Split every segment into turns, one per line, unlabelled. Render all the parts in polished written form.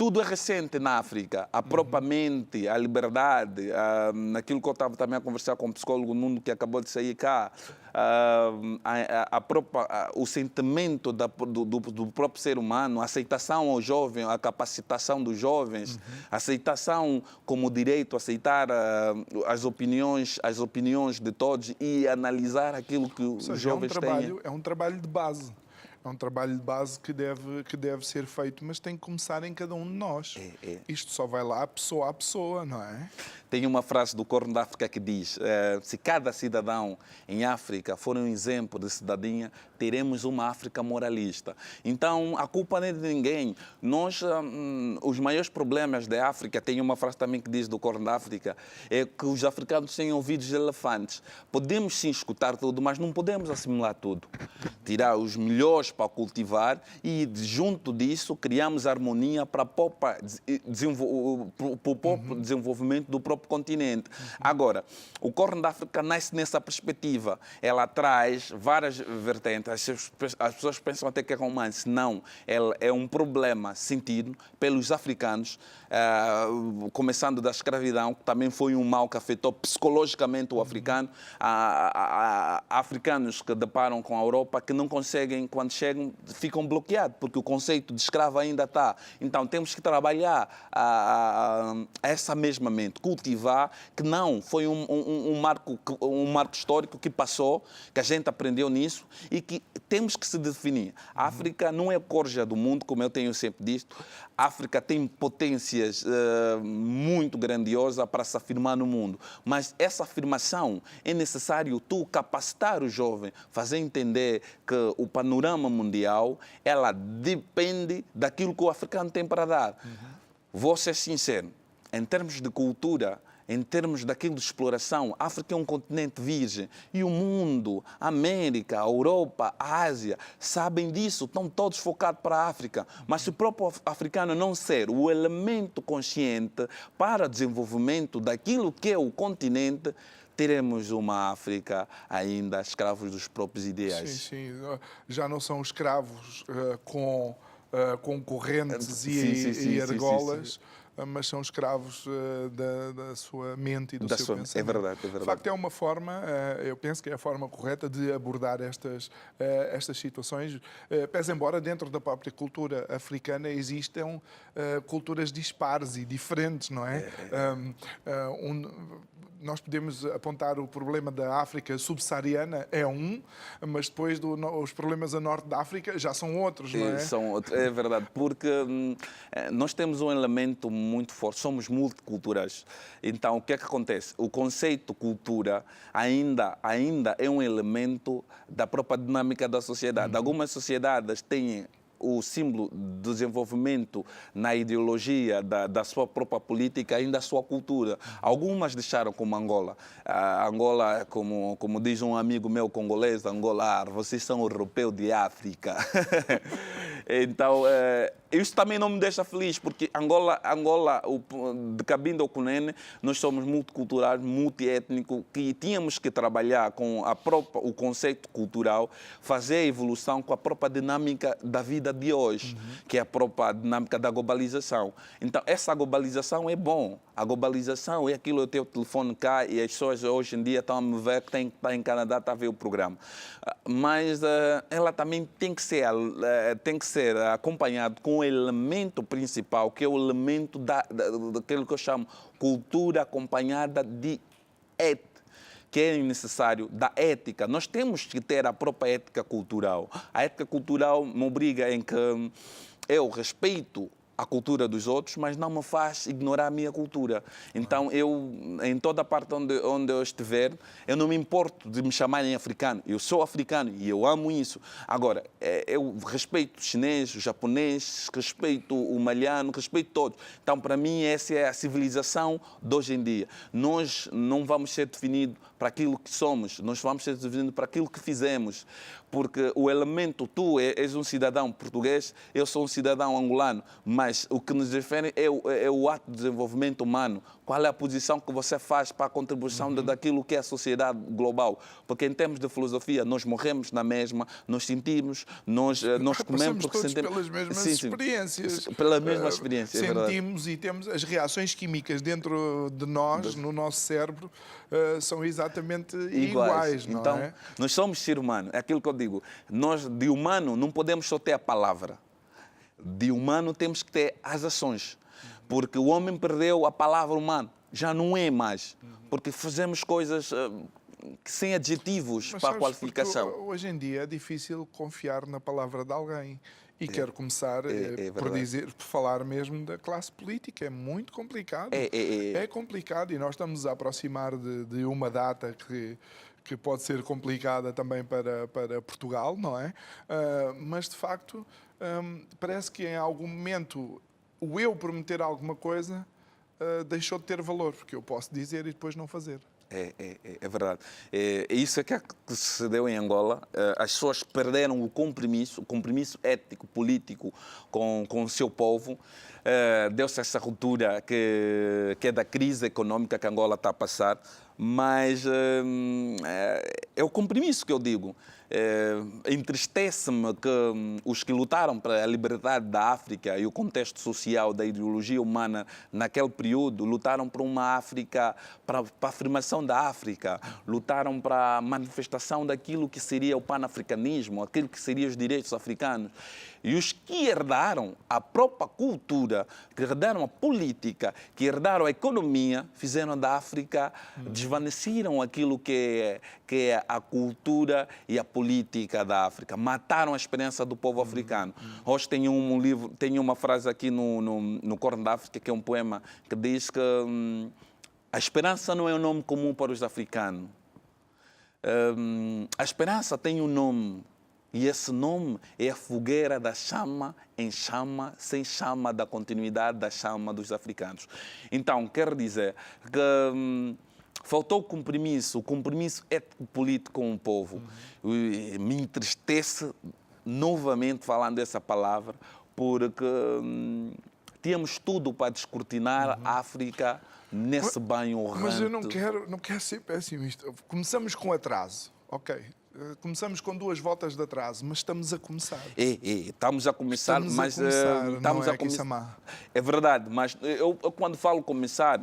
tudo é recente na África. A própria mente, a liberdade, naquilo que eu estava também a conversar com o psicólogo Nuno, que acabou de sair cá, o sentimento do próprio ser humano, a aceitação ao jovem, a capacitação dos jovens, a aceitação como direito, aceitar as opiniões de todos e analisar aquilo que os jovens têm.
É um trabalho de base. É um trabalho de base que deve ser feito, mas tem que começar em cada um de nós. Isto só vai lá pessoa a pessoa, não é?
Tem uma frase do Corno da África que diz: se cada cidadão em África for um exemplo de cidadania, teremos uma África moralista. Então, a culpa não é de ninguém. Os maiores problemas da África, tem uma frase também que diz do Corno da África, é que os africanos têm ouvidos de elefantes. Podemos sim escutar tudo, mas não podemos assimilar tudo. Tirar os melhores para cultivar e, junto disso, criamos harmonia para o próprio desenvolvimento do próprio continente. Agora, o Corno da África nasce nessa perspectiva. Ela traz várias vertentes. As pessoas pensam até que é romance. Não. Ela é um problema sentido pelos africanos, começando da escravidão, que também foi um mal que afetou psicologicamente o africano. Há africanos que deparam com a Europa que não conseguem, quando chegam, ficam bloqueados, porque o conceito de escravo ainda está. Então, temos que trabalhar essa mesma mente, cultivar, que não foi um marco histórico que passou, que a gente aprendeu nisso e que temos que se definir. A África não é a corja do mundo, como eu tenho sempre dito. A África tem potências muito grandiosas para se afirmar no mundo, mas essa afirmação é necessário tu capacitar o jovem, fazer entender que o panorama mundial, ela depende daquilo que o africano tem para dar. Vou ser sincero, em termos de cultura, em termos daquilo de exploração, a África é um continente virgem e o mundo, a América, a Europa, a Ásia, sabem disso, estão todos focados para a África. Mas se o próprio africano não ser o elemento consciente para o desenvolvimento daquilo que é o continente, teremos uma África ainda escravos dos próprios ideais.
Sim. Já não são escravos com correntes e argolas. Mas são escravos da sua mente e do seu pensamento.
É verdade.
De facto, é uma forma, eu penso que é a forma correta de abordar estas situações, pese embora dentro da própria cultura africana existam culturas dispares e diferentes, não é? Nós podemos apontar o problema da África subsaariana, mas depois os problemas a norte da África já são outros, não é?
São outros, é verdade, porque nós temos um elemento muito forte, somos multiculturais. Então, o que é que acontece? O conceito cultura ainda é um elemento da própria dinâmica da sociedade. Algumas sociedades têm o símbolo do desenvolvimento na ideologia da sua própria política, ainda a sua cultura. Algumas deixaram, como Angola. Angola, como diz um amigo meu congolês, Angola, vocês são europeus de África. Então, isso também não me deixa feliz, porque Angola de Cabinda ao Cunene, nós somos multiculturais, multiétnicos, que tínhamos que trabalhar com o conceito cultural, fazer a evolução com a própria dinâmica da vida de hoje, que é a própria dinâmica da globalização. Então, essa globalização é bom. A globalização é aquilo, eu tenho o telefone cá e as pessoas hoje em dia estão a me ver que tem que estar em Canadá, está a ver o programa. Mas ela também tem que ser acompanhado com o elemento principal, que é o elemento daquilo que eu chamo cultura acompanhada de ética, que é necessário da ética. Nós temos que ter a própria ética cultural. A ética cultural me obriga em que eu respeito a cultura dos outros, mas não me faz ignorar a minha cultura. Então, em toda a parte onde eu estiver, eu não me importo de me chamarem africano. Eu sou africano e eu amo isso. Agora, eu respeito o chinês, o japonês, respeito o malhano, respeito todos. Então, para mim, essa é a civilização de hoje em dia. Nós não vamos ser definidos para aquilo que somos, nós vamos ser definidos para aquilo que fizemos. Porque o elemento, tu és um cidadão português, eu sou um cidadão angolano, mas mas o que nos difere é o ato de desenvolvimento humano. Qual é a posição que você faz para a contribuição daquilo que é a sociedade global? Porque em termos de filosofia, nós morremos na mesma, nós sentimos, nós comemos porque
todos
sentimos.
pelas mesmas
Sim,
experiências.
Pela mesma experiência, é verdade.
Sentimos e temos as reações químicas dentro de nós, no nosso cérebro, são exatamente iguais, não
então,
é?
nós somos ser humano. É aquilo que eu digo. Nós, de humano, não podemos só ter a palavra. De humano temos que ter as ações. Porque o homem perdeu a palavra humano. Já não é mais. Porque fazemos coisas sem adjetivos para a qualificação.
Hoje em dia é difícil confiar na palavra de alguém. E quero começar por falar mesmo da classe política. É muito complicado. É complicado e nós estamos a aproximar de uma data que pode ser complicada também para Portugal, não é? Mas, de facto, parece que em algum momento o eu prometer alguma coisa deixou de ter valor, porque eu posso dizer e depois não fazer.
É verdade. Isso é que se deu em Angola. As pessoas perderam o compromisso ético, político com o seu povo. Deu-se essa ruptura que é da crise econômica que Angola está a passar. Mas é o compromisso que eu digo. Entristece-me que os que lutaram para a liberdade da África e o contexto social da ideologia humana naquele período lutaram por uma África, para a afirmação da África, lutaram para a manifestação daquilo que seria o panafricanismo, aquilo que seriam os direitos africanos. E os que herdaram a própria cultura, que herdaram a política, que herdaram a economia, fizeram da África, desvaneceram aquilo que é a cultura e a política da África. Mataram a esperança do povo africano. Hoje tem um livro, tem uma frase aqui no Corno da África, que é um poema, que diz que a esperança não é um nome comum para os africanos. A esperança tem um nome. E esse nome é a fogueira da chama em chama, sem chama da continuidade da chama dos africanos. Então, quero dizer que faltou o compromisso ético-político com o povo. Me entristece, novamente falando essa palavra, porque tínhamos tudo para descortinar a África nesse banho horrendo.
Mas eu não quero ser pessimista. Começamos com atraso, ok. Começamos com 2 voltas de atraso, mas estamos a começar.
Estamos a começar, mas estamos a começar. É verdade, mas eu quando falo começar,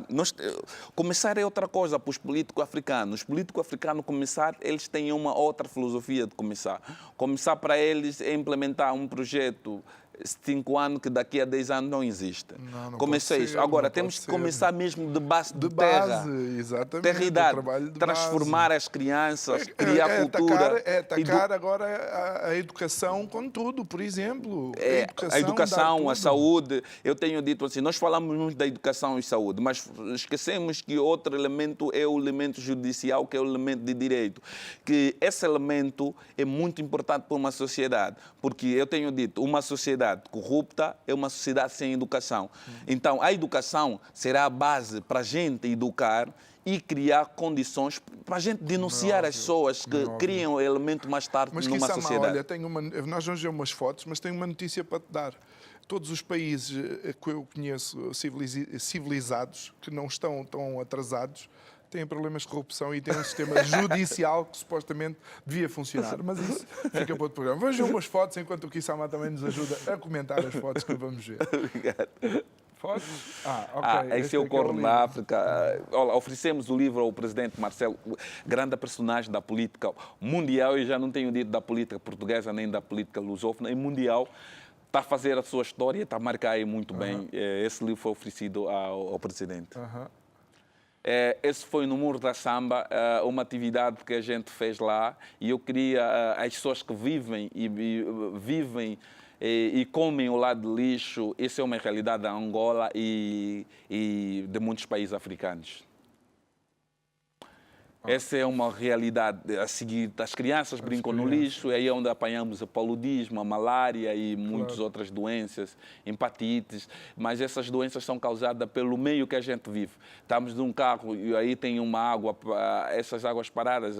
começar é outra coisa para os políticos africanos. Os políticos africanos começar, eles têm uma outra filosofia de começar. Começar para eles é implementar um projeto 5 anos que daqui a 10 anos não existe.
Não
Comecei isso. Agora, temos que começar mesmo de base de terra.
Exatamente.
Terra e idade. Transformar as crianças, criar cultura.
Atacar agora a educação com tudo, por exemplo.
A educação, a saúde. Eu tenho dito assim, nós falamos muito da educação e saúde, mas esquecemos que outro elemento é o elemento judicial, que é o elemento de direito. Que esse elemento é muito importante para uma sociedade, porque eu tenho dito, uma sociedade corrupta é uma sociedade sem educação. Então, a educação será a base para a gente educar e criar condições para a gente denunciar as pessoas que criam o elemento mais tarde numa sociedade.
Olha, nós vamos ver umas fotos, mas tenho uma notícia para te dar. Todos os países que eu conheço civilizados, que não estão tão atrasados, têm problemas de corrupção e têm um sistema judicial que supostamente devia funcionar. Mas isso fica para outro programa. Vamos ver umas fotos enquanto o Kissama também nos ajuda a comentar as fotos que vamos ver.
Obrigado.
Fotos? Ok.
Esse é o Corno da África. Olha, oferecemos o livro ao presidente Marcelo, grande personagem da política mundial. Eu já não tenho dito da política portuguesa nem da política lusófona, é mundial. Está a fazer a sua história, está a marcar aí muito bem. Esse livro foi oferecido ao presidente. Esse foi no Muro da Samba, uma atividade que a gente fez lá, e eu queria as pessoas que vivem e comem o lado de lixo. Essa é uma realidade da Angola e de muitos países africanos. Essa é uma realidade. A seguir, as crianças brincam no lixo, é aí onde apanhamos o paludismo, a malária e muitas outras doenças, hepatites. Mas essas doenças são causadas pelo meio que a gente vive. Estamos num carro e aí tem uma água, essas águas paradas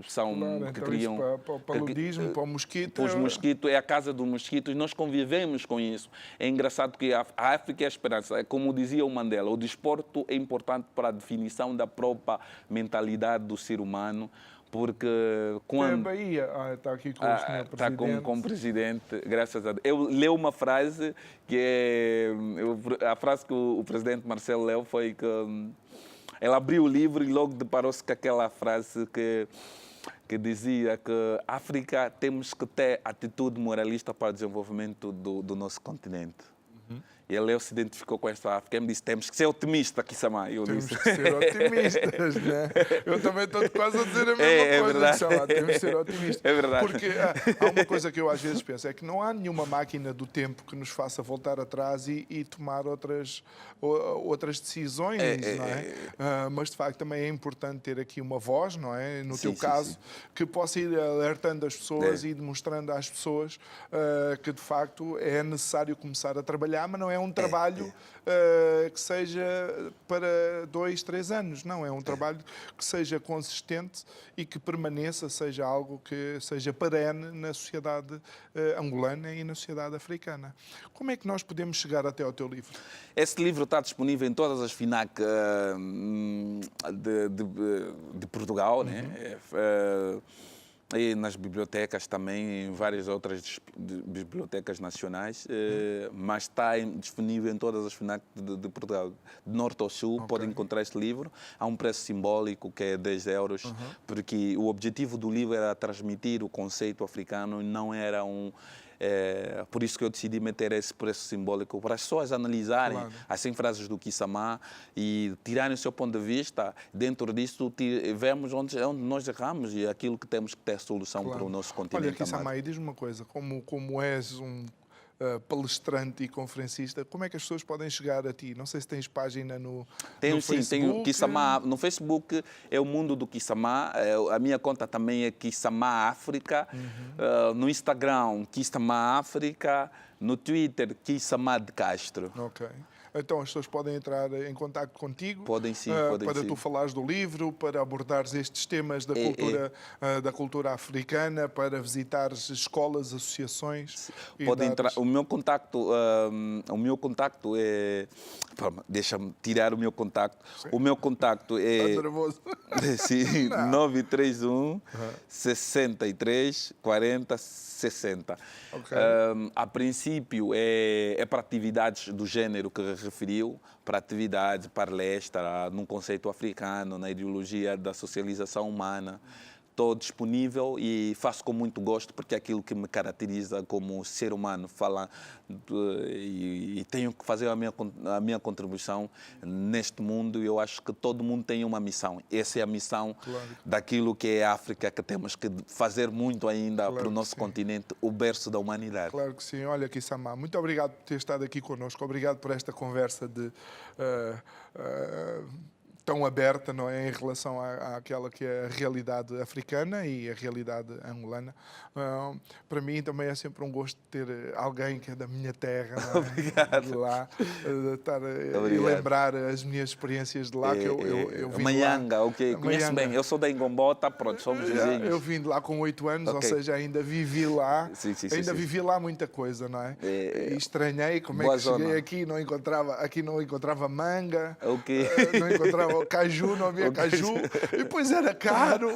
são que
então
criam...
para o paludismo, para o mosquito.
Para os mosquitos, é a casa dos mosquitos, nós convivemos com isso. É engraçado que a África é a esperança. É como dizia o Mandela, o desporto é importante para a definição da própria mentalidade do ser humano, porque quando...
É a Bahia. Está aqui com o senhor
Está
presidente.
com o presidente, graças a Deus. Eu li uma frase que é... A frase que o presidente Marcelo leu foi que... Ele abriu o livro e logo deparou-se com aquela frase que dizia que a África temos que ter atitude moralista para o desenvolvimento do nosso continente. E ele se identificou com essa África. Ele me disse, temos que ser otimistas, Kisama.
Temos que ser otimistas, né? Eu também estou quase a dizer a mesma coisa, Kisama. Temos que ser otimistas.
É verdade.
Porque há uma coisa que eu às vezes penso, é que não há nenhuma máquina do tempo que nos faça voltar atrás e tomar outras decisões, não é? Mas, de facto, também é importante ter aqui uma voz, não é? No teu caso, que possa ir alertando as pessoas e demonstrando às pessoas que, de facto, é necessário começar a trabalhar, mas não é um trabalho que seja para 2, 3 anos. Não, é um trabalho que seja consistente e que permaneça, seja algo que seja perene na sociedade angolana e na sociedade africana. Como é que nós podemos chegar até ao teu livro?
Esse livro está disponível em todas as FINAC de Portugal, né? E nas bibliotecas também, em várias outras bibliotecas nacionais, mas está disponível em todas as FINAC de Portugal. De norte ao sul, podem encontrar este livro. Há um preço simbólico que é 10 euros, porque o objetivo do livro era transmitir o conceito africano e não era por isso que eu decidi meter esse preço simbólico, para as pessoas analisarem as 100 frases do Kisama e tirarem o seu ponto de vista. Dentro disso, vemos onde nós erramos e aquilo que temos que ter solução para o nosso continente.
Olha, Kisama, e diz-me uma coisa, como és um palestrante e conferencista, como é que as pessoas podem chegar a ti? Não sei se tens página no Facebook.
Tenho Kisama no Facebook, é o Mundo do Kisama. A minha conta também é Kisama África. No Instagram, Kisama África. No Twitter, Kisama de Castro.
Ok. Então as pessoas podem entrar em contato contigo.
Podem sim,
para tu falares do livro, para abordares estes temas da cultura africana, para visitares escolas, associações.
Pode entrar. O meu contacto é... Deixa-me tirar o meu contacto.
Sim.
O meu contacto é...
Está nervoso?
Sim, 931 63 40 60.
Okay.
A princípio é para atividades do gênero que referiu, para atividades, palestra, num conceito africano, na ideologia da socialização humana. Estou disponível e faço com muito gosto, porque é aquilo que me caracteriza como ser humano. E tenho que fazer a minha contribuição neste mundo. Eu acho que todo mundo tem uma missão. Essa é a missão daquilo que é a África, que temos que fazer muito ainda para o nosso continente, o berço da humanidade.
Claro que sim. Olha, Kisama, muito obrigado por ter estado aqui connosco. Obrigado por esta conversa tão aberta, não é, em relação àquela que é a realidade africana e a realidade angolana. Para mim também é sempre um gosto ter alguém que é da minha terra, não é?
Obrigado.
De lá, e lembrar as minhas experiências de lá, que eu vim
Manhanga,
de lá.
ok. Conheço bem. Eu sou da Engombota, pronto, somos vizinhos.
Eu vim de lá com 8 anos, ou seja, ainda vivi lá.
Sim.
Vivi lá muita coisa, não é? E estranhei como é que cheguei aqui, não encontrava manga, não encontrava caju, não havia caju, e depois era caro.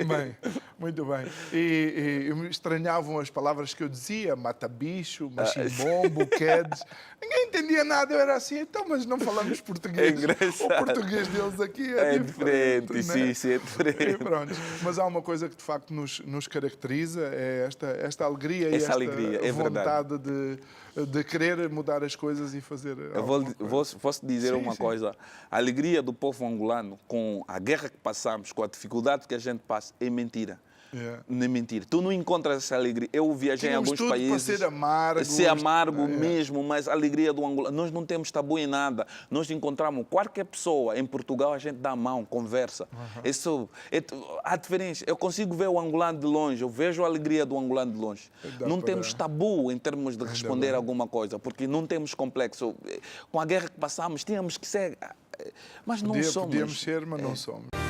Bem, muito bem. E estranhavam as palavras que eu dizia, mata-bicho, machimbombo, quedes. Ninguém entendia nada, eu era assim, então, mas não falamos português. O português deles aqui é diferente, né?
Sim, é diferente.
E pronto. Mas há uma coisa que de facto nos caracteriza, é esta alegria e esta vontade de querer mudar as coisas e fazer.
Posso dizer uma coisa? A alegria do povo angolano com a guerra que passamos, com a dificuldade que a gente passa, é mentira. Nem mentir. Tu não encontras essa alegria. Eu viajei em
Tínhamos
alguns
tudo
países.
para ser amargo.
Ser amargo mesmo, mas a alegria do Angola. Nós não temos tabu em nada. Nós encontramos qualquer pessoa. Em Portugal a gente dá a mão, conversa. Isso, há diferença. Eu consigo ver o angolano de longe. Eu vejo a alegria do angolano de longe. Não temos tabu em termos de responder alguma coisa, porque não temos complexo. Com a guerra que passamos, tínhamos que ser. Mas não somos.
Podíamos ser, mas não somos.